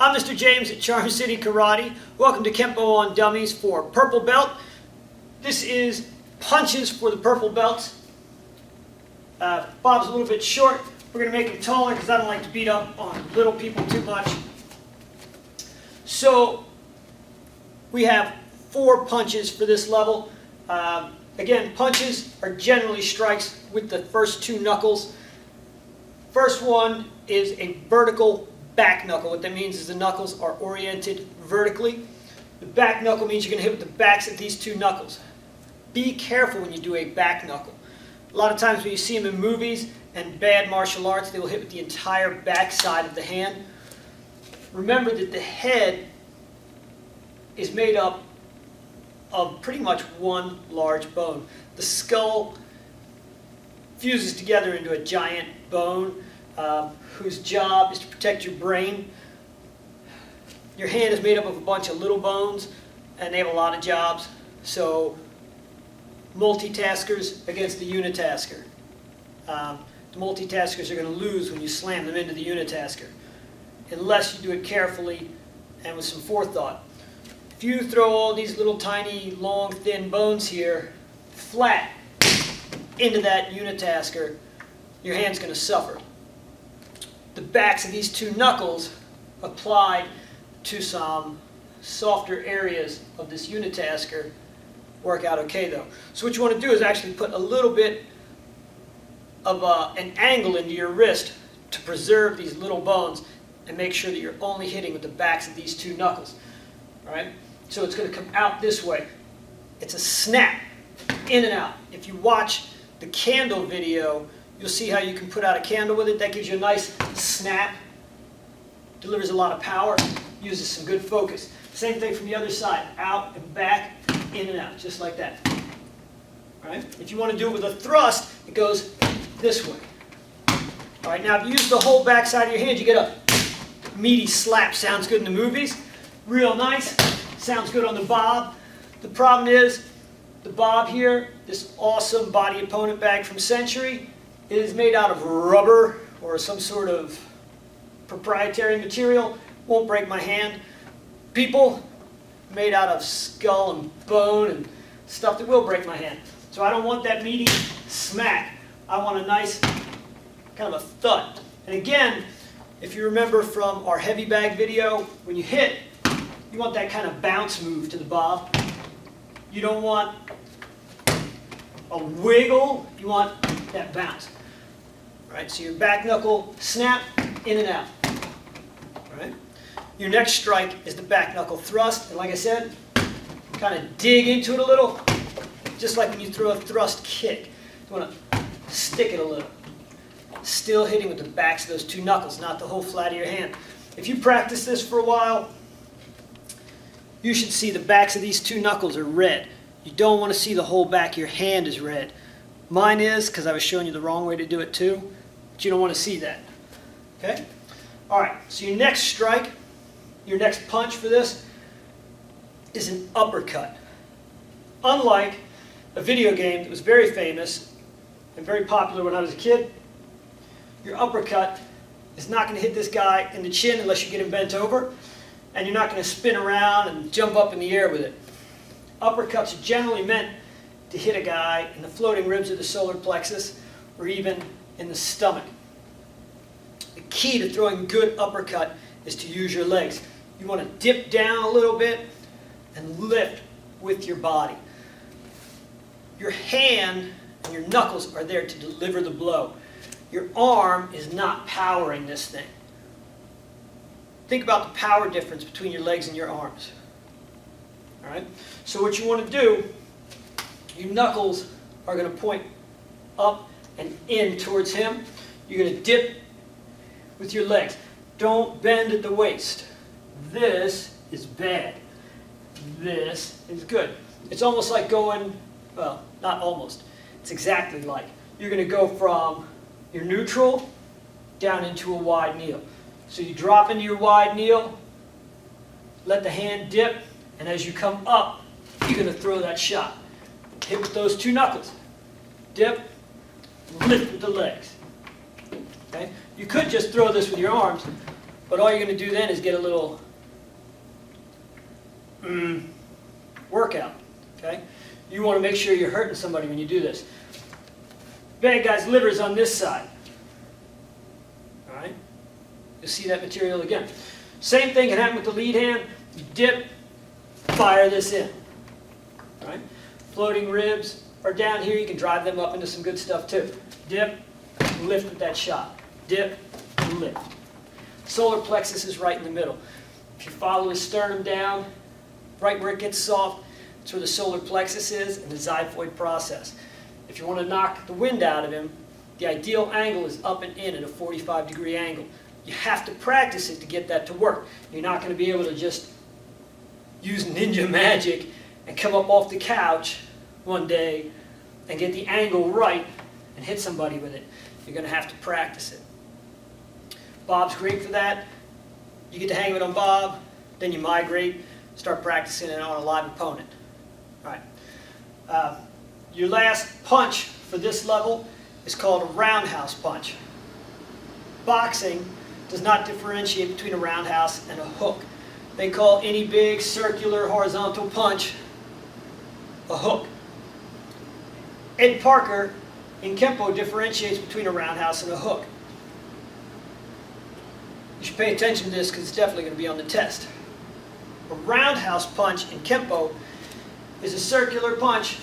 I'm Mr. James at Charm City Karate. Welcome to Kenpo On Dummies for purple belt. This is punches for the purple belts. Bob's a little bit short. We're going to make him taller because I don't like to beat up on little people too much. So we have 4 punches for this level. Again, punches are generally strikes with the first 2 knuckles. First one is a vertical back knuckle. What that means is the knuckles are oriented vertically. The back knuckle means you're going to hit with the backs of these 2 knuckles. Be careful when you do a back knuckle. A lot of times when you see them in movies and bad martial arts, they will hit with the entire back side of the hand. Remember that the head is made up of pretty much one large bone. The skull fuses together into a giant bone whose job is to protect your brain. Your hand is made up of a bunch of little bones, and they have a lot of jobs. So multitaskers against the unitasker. The multitaskers are going to lose when you slam them into the unitasker, unless you do it carefully and with some forethought. If you throw all these little tiny, long, thin bones here flat into that unitasker, your hand's going to suffer. The backs of these 2 knuckles applied to some softer areas of this unitasker work out okay though. So what you want to do is actually put a little bit of an angle into your wrist to preserve these little bones and make sure that you're only hitting with the backs of these 2 knuckles. All right? So it's going to come out this way. It's a snap, in and out. If you watch the candle video, you'll see how you can put out a candle with it. That gives you a nice snap, delivers a lot of power, uses some good focus. Same thing from the other side, out and back, in and out, just like that. All right? If you want to do it with a thrust, it goes this way. All right, now if you use the whole back side of your hand, you get a meaty slap. Sounds good in the movies, real nice. Sounds good on the bob. The problem is, the bob here, this awesome body opponent bag from Century, is made out of rubber or some sort of proprietary material. Won't break my hand. People made out of skull and bone and stuff that will break my hand. So I don't want that meaty smack. I want a nice kind of a thud. And again, if you remember from our heavy bag video, when you hit, you want that kind of bounce move to the bob. You don't want a wiggle, you want that bounce. All right, so your back knuckle snap, in and out. All right. Your next strike is the back knuckle thrust, and like I said, kind of dig into it a little, just like when you throw a thrust kick. You want to stick it a little. Still hitting with the backs of those 2 knuckles, not the whole flat of your hand. If you practice this for a while, you should see the backs of these 2 knuckles are red. You don't want to see the whole back of your hand is red. Mine is, because I was showing you the wrong way to do it too, but you don't want to see that. Okay? Alright, so your next strike, your next punch for this is an uppercut. Unlike a video game that was very famous and very popular when I was a kid, your uppercut is not going to hit this guy in the chin unless you get him bent over, and you're not going to spin around and jump up in the air with it. Uppercuts are generally meant to hit a guy in the floating ribs of the solar plexus or even in the stomach. The key to throwing a good uppercut is to use your legs. You want to dip down a little bit and lift with your body. Your hand and your knuckles are there to deliver the blow. Your arm is not powering this thing. Think about the power difference between your legs and your arms. All right? So what you want to do, your knuckles are going to point up and in towards him. You're going to dip with your legs. Don't bend at the waist. This is bad. This is good. It's almost like going, well, not almost. It's exactly like. You're going to go from your neutral down into a wide kneel. So you drop into your wide kneel, let the hand dip, and as you come up, you're going to throw that shot. Hit with those 2 knuckles. Dip, lift with the legs. Okay? You could just throw this with your arms, But all you're going to do then is get a little workout, okay? You want to make sure you're hurting somebody when you do this. Bad guy's liver is on this side. All right? You'll see that material again. Same thing can happen with the lead hand. You dip, fire this in. All right? Floating ribs are down here. You can drive them up into some good stuff too. Dip, lift with that shot. Dip, lift. Solar plexus is right in the middle. If you follow his sternum down, right where it gets soft, that's where the solar plexus is and the xiphoid process. If you want to knock the wind out of him, the ideal angle is up and in at a 45-degree angle. You have to practice it to get that to work. You're not going to be able to just use ninja magic and come up off the couch one day and get the angle right and hit somebody with it. You're going to have to practice it. Bob's great for that. You get to hang it on Bob, then you migrate, start practicing it on a live opponent. All right. Your last punch for this level is called a roundhouse punch. Boxing does not differentiate between a roundhouse and a hook. They call any big circular horizontal punch a hook. Ed Parker in Kenpo differentiates between a roundhouse and a hook. You should pay attention to this because it's definitely going to be on the test. A roundhouse punch in Kenpo is a circular punch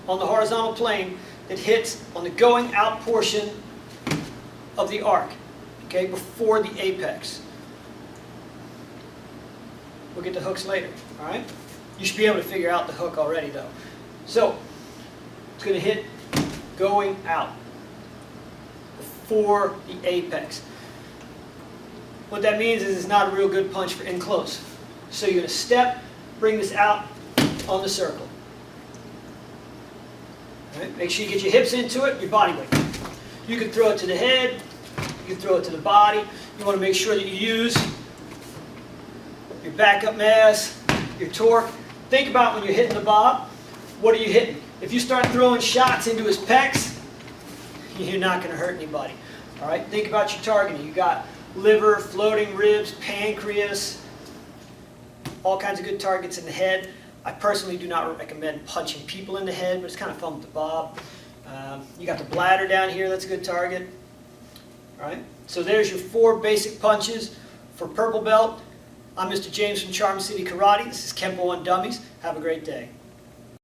on the horizontal plane that hits on the going out portion of the arc, okay, before the apex. We'll get to hooks later, all right? You should be able to figure out the hook already, though. So, it's going to hit going out before the apex. What that means is it's not a real good punch for in close. So you're going to step, bring this out on the circle. All right? Make sure you get your hips into it, your body weight. You can throw it to the head, you can throw it to the body. You want to make sure that you use your backup mass, your torque. Think about when you're hitting the Bob, what are you hitting? If you start throwing shots into his pecs, you're not going to hurt anybody. All right? Think about your targeting. You got liver, floating ribs, pancreas, all kinds of good targets in the head. I personally do not recommend punching people in the head, but it's kind of fun with the Bob. You got the bladder down here, that's a good target. All right, so there's your 4 basic punches for purple belt. I'm Mr. James from Charm City Karate. This is Kenpo On Dummies. Have a great day.